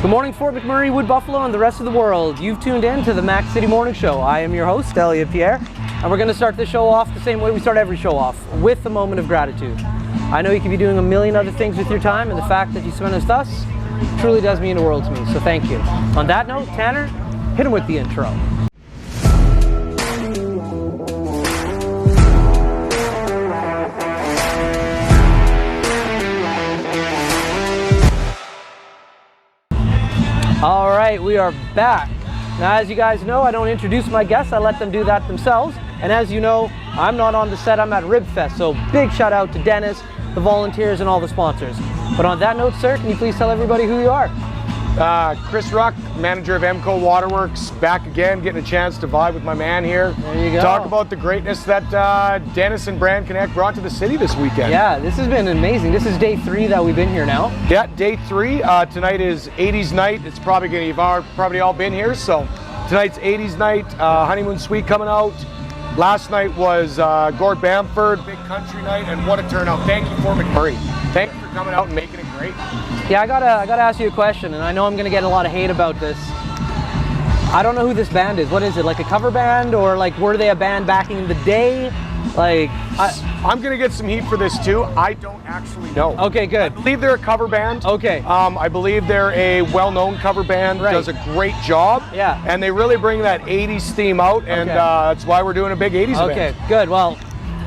Good morning, Fort McMurray, Wood Buffalo, and the rest of the world. You've tuned in to the Mac City Morning Show. I am your host, Elliot Pierre, and we're going to start the show off the same way we start every show off, with a moment of gratitude. I know you could be doing a million other things with your time, and the fact that you spend it with us truly does mean the world to me, so thank you. On that note, Tanner, hit him with the intro. All right, we are back. Now, as you guys know, I don't introduce my guests, I let them do that themselves. And as you know, I'm not on the set, I'm at RibFest. So big shout out to Dennis, the volunteers, and all the sponsors. But on that note, sir, can you please tell everybody who you are? Chris Wruck, manager of EMCO Water Products, back again, getting a chance to vibe with my man here. There you go. Talk about the greatness that Dennis and Brand Connect brought to the city this weekend. Yeah, this has been amazing. This is day 3 that we've been here now. Yeah, day 3. Tonight is 80s night. It's probably going to, you've probably all been here. So tonight's 80s night, Honeymoon Suite coming out. Last night was Gord Bamford, big country night, and what a turnout. Thank you, Fort McMurray. Thank you for coming out and making it great. Yeah, I gotta ask you a question, and I know I'm gonna get a lot of hate about this. I don't know who this band is. What is it, like a cover band, or like were they a band back in the day? Like, I'm gonna get some heat for this too. I don't actually know. Okay, good. I believe they're a cover band. Okay. I believe they're a well-known cover band. Right. Does a great job. Yeah. And they really bring that 80s theme out, and Okay. That's why we're doing a big 80s event. Okay, good. Well,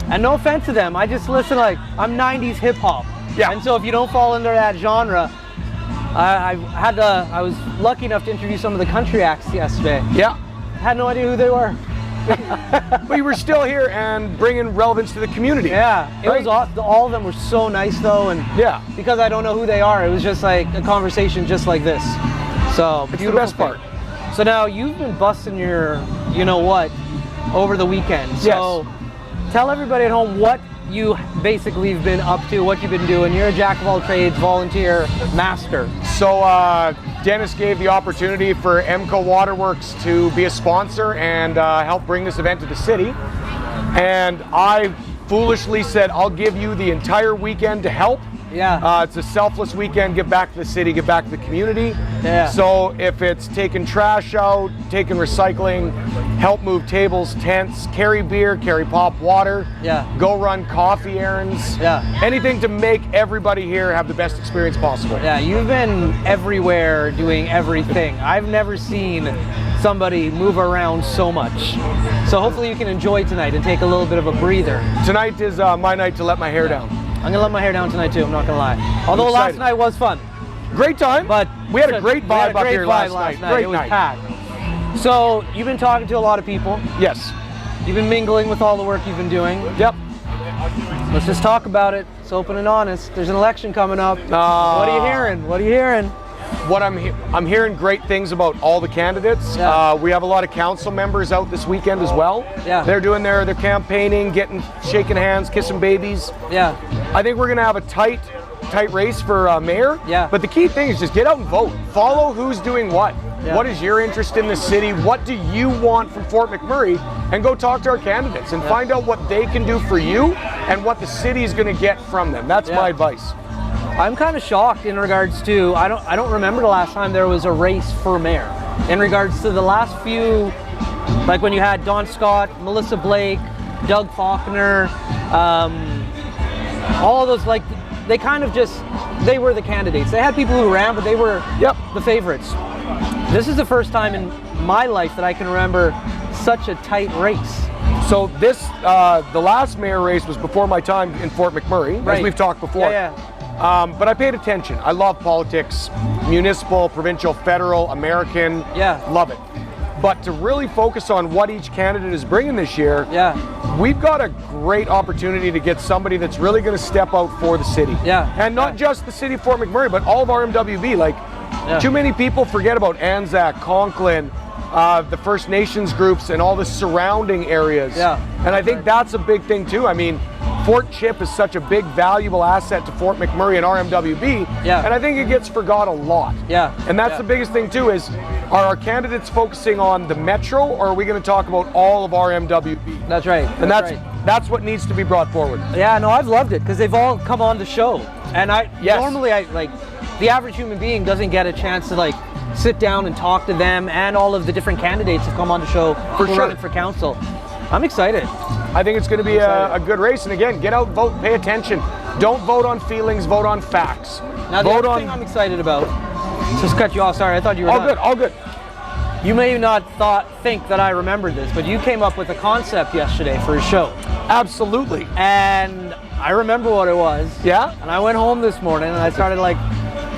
and no offense to them, I just listen, like, I'm 90s hip hop. Yeah. And so if you don't fall into that genre, I was lucky enough to interview some of the country acts yesterday. Yeah. Had no idea who they were. But you were still here and bringing relevance to the community. Yeah, it right? was awesome. All of them were so nice though, and Yeah. because I don't know who they are, it was just like a conversation just like this. So It's the beautiful best part. thing. So now you've been busting your, you know what, over the weekend. So tell everybody at home what you basically have been up to, what you've been doing. You're a jack of all trades, volunteer, master. So Dennis gave the opportunity for EMCO Water Works to be a sponsor and help bring this event to the city. And I foolishly said, I'll give you the entire weekend to help. Yeah. It's a selfless weekend, give back to the city, give back to the community. Yeah. So if it's taking trash out, taking recycling, help move tables, tents, carry beer, carry pop water, Yeah. go run coffee errands, Yeah. anything to make everybody here have the best experience possible. Yeah, you've been everywhere doing everything. I've never seen somebody move around so much. So hopefully you can enjoy tonight and take a little bit of a breather. Tonight is my night to let my hair down. I'm gonna let my hair down tonight too, I'm not gonna lie. Although last excited. night was fun. Great time, But we had a great we had vibe a up great here vibe last night. Great It was night. packed. So you've been talking to a lot of people. Yes. You've been mingling with all the work you've been doing. Yep. Let's just talk about it. It's open and honest. There's an election coming up. What are you hearing? What are you hearing? What I'm hearing great things about all the candidates. Yeah. We have a lot of council members out this weekend as well. Yeah. They're doing their campaigning, shaking hands, kissing babies. Yeah. I think we're gonna have a tight race for mayor. Yeah. But the key thing is just get out and vote. Follow who's doing what. Yeah. What is your interest in the city? What do you want from Fort McMurray? And go talk to our candidates and find out what they can do for you and what the city is gonna get from them. That's my advice. I'm kind of shocked in regards to, I don't remember the last time there was a race for mayor. In regards to the last few, like when you had Don Scott, Melissa Blake, Doug Faulkner, all of those, like, they kind of just, they were the candidates. They had people who ran, but they were the favorites. This is the first time in my life that I can remember such a tight race. So this, the last mayor race was before my time in Fort McMurray, Right. as we've talked before. Yeah. But I paid attention. I love politics, municipal, provincial, federal, American. Yeah. Love it. But to really focus on what each candidate is bringing this year, Yeah. we've got a great opportunity to get somebody that's really going to step out for the city. Yeah. And not just the city of Fort McMurray, but all of our MWB. Like, too many people forget about Anzac, Conklin, the First Nations groups, and all the surrounding areas. Yeah. And I think that's a big thing too. I mean, Fort Chip is such a big, valuable asset to Fort McMurray and RMWB, and I think it gets forgot a lot. And that's the biggest thing too, is are our candidates focusing on the Metro, or are we going to talk about all of RMWB? That's right. And that's what needs to be brought forward. Yeah, no, I've loved it because they've all come on the show. And normally I like, the average human being doesn't get a chance to like sit down and talk to them and all of the different candidates that come on the show for running for council. I'm excited. I think it's going to be a good race. And again, get out, vote, pay attention. Don't vote on feelings, vote on facts. Now, the other thing I'm excited about, just cut you off, sorry, I thought you were all good. You may not think that I remembered this, but you came up with a concept yesterday for a show. Absolutely. And I remember what it was. Yeah? And I went home this morning and I started like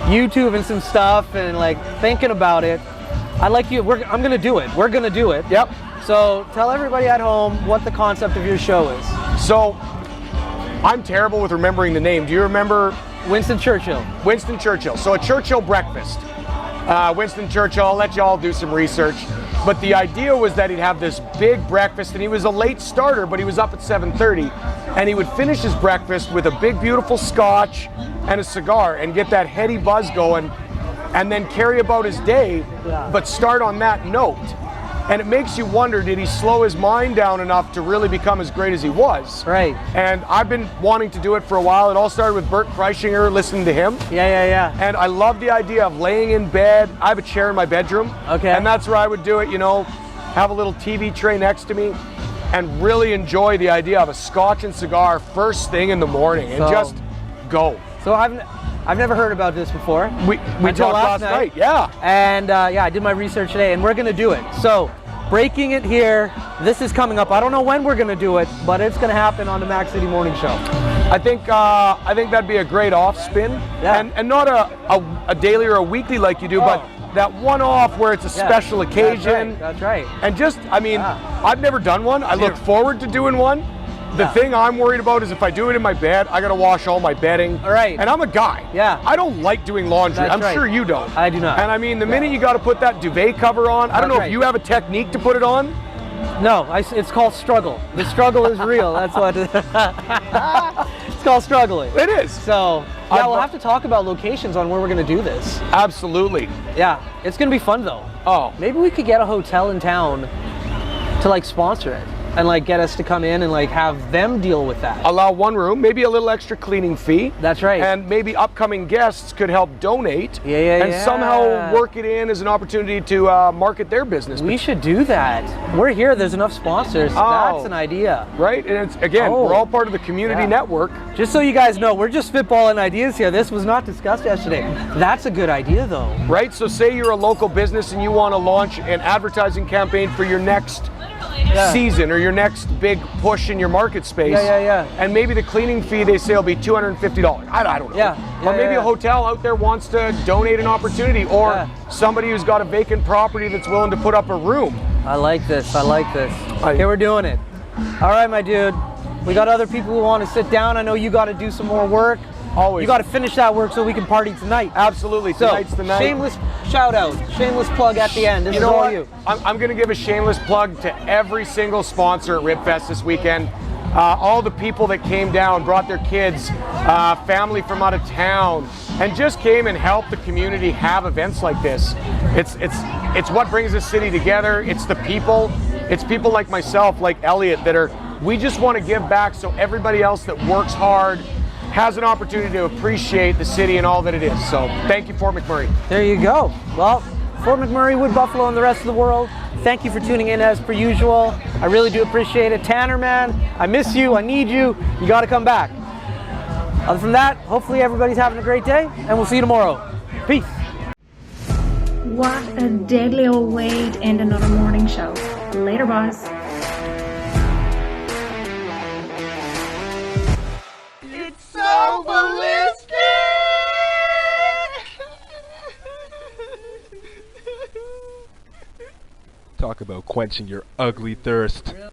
YouTubing some stuff and like thinking about it. I'm going to do it. We're going to do it. Yep. So tell everybody at home what the concept of your show is. So I'm terrible with remembering the name. Do you remember? Winston Churchill. Winston Churchill. So a Churchill breakfast. Winston Churchill, I'll let you all do some research. But the idea was that he'd have this big breakfast, and he was a late starter, but he was up at 7:30, and he would finish his breakfast with a big, beautiful scotch and a cigar and get that heady buzz going, and then carry about his day, but start on that note. And it makes you wonder, did he slow his mind down enough to really become as great as he was? Right. And I've been wanting to do it for a while. It all started with Bert Kreischinger, listening to him. Yeah. And I love the idea of laying in bed. I have a chair in my bedroom. Okay. And that's where I would do it, you know, have a little TV tray next to me and really enjoy the idea of a scotch and cigar first thing in the morning and just go. So I've never heard about this before. We talked last night. Yeah. And I did my research today, and we're going to do it. So, breaking it here, this is coming up. I don't know when we're going to do it, but it's going to happen on the Mac City Morning Show. I think that'd be a great off spin, and not a daily or a weekly like you do, but that one-off where it's a special occasion. That's right. And just, I mean, I've never done one. I look forward to doing one. The thing I'm worried about is if I do it in my bed, I gotta wash all my bedding. All right. And I'm a guy. Yeah. I don't like doing laundry. I'm sure you don't. I do not. And I mean, the minute you gotta put that duvet cover on, I don't know if you have a technique to put it on. No, it's called struggle. The struggle is real. That's what it's called, struggling. It is. So, yeah, we'll have to talk about locations on where we're going to do this. Absolutely. Yeah, it's going to be fun though. Oh. Maybe we could get a hotel in town to like sponsor it and like get us to come in and like have them deal with that. Allow one room, maybe a little extra cleaning fee. That's right. And maybe upcoming guests could help donate. And somehow work it in as an opportunity to market their business. We should do that. We're here, there's enough sponsors. That's an idea. Right, and it's, again, we're all part of the community network. Just so you guys know, we're just spitballing ideas here. This was not discussed yesterday. That's a good idea though. Right, so say you're a local business and you want to launch an advertising campaign for your next season or your next big push in your market space. And maybe the cleaning fee they say will be $250. I don't know. Or maybe a hotel out there wants to donate an opportunity, or somebody who's got a vacant property that's willing to put up a room. I like this. I like this. Okay, we're doing it. All right, my dude. We got other people who want to sit down. I know you got to do some more work. Always. You got to finish that work so we can party tonight. Absolutely. Tonight's the night. Shameless shout out, shameless plug at the end. This is all you. I'm going to give a shameless plug to every single sponsor at RibFest this weekend. All the people that came down, brought their kids, family from out of town, and just came and helped the community have events like this. It's what brings the city together. It's the people. It's people like myself, like Elliot, we just want to give back so everybody else that works hard has an opportunity to appreciate the city and all that it is. So thank you, Fort McMurray. There you go. Well, Fort McMurray, Wood Buffalo, and the rest of the world, thank you for tuning in as per usual. I really do appreciate it. Tanner, man, I miss you. I need you. You got to come back. Other than that, hopefully everybody's having a great day, and we'll see you tomorrow. Peace. What a deadly old way to end another morning show. Later, boss. It's so ballistic! Talk about quenching your ugly thirst.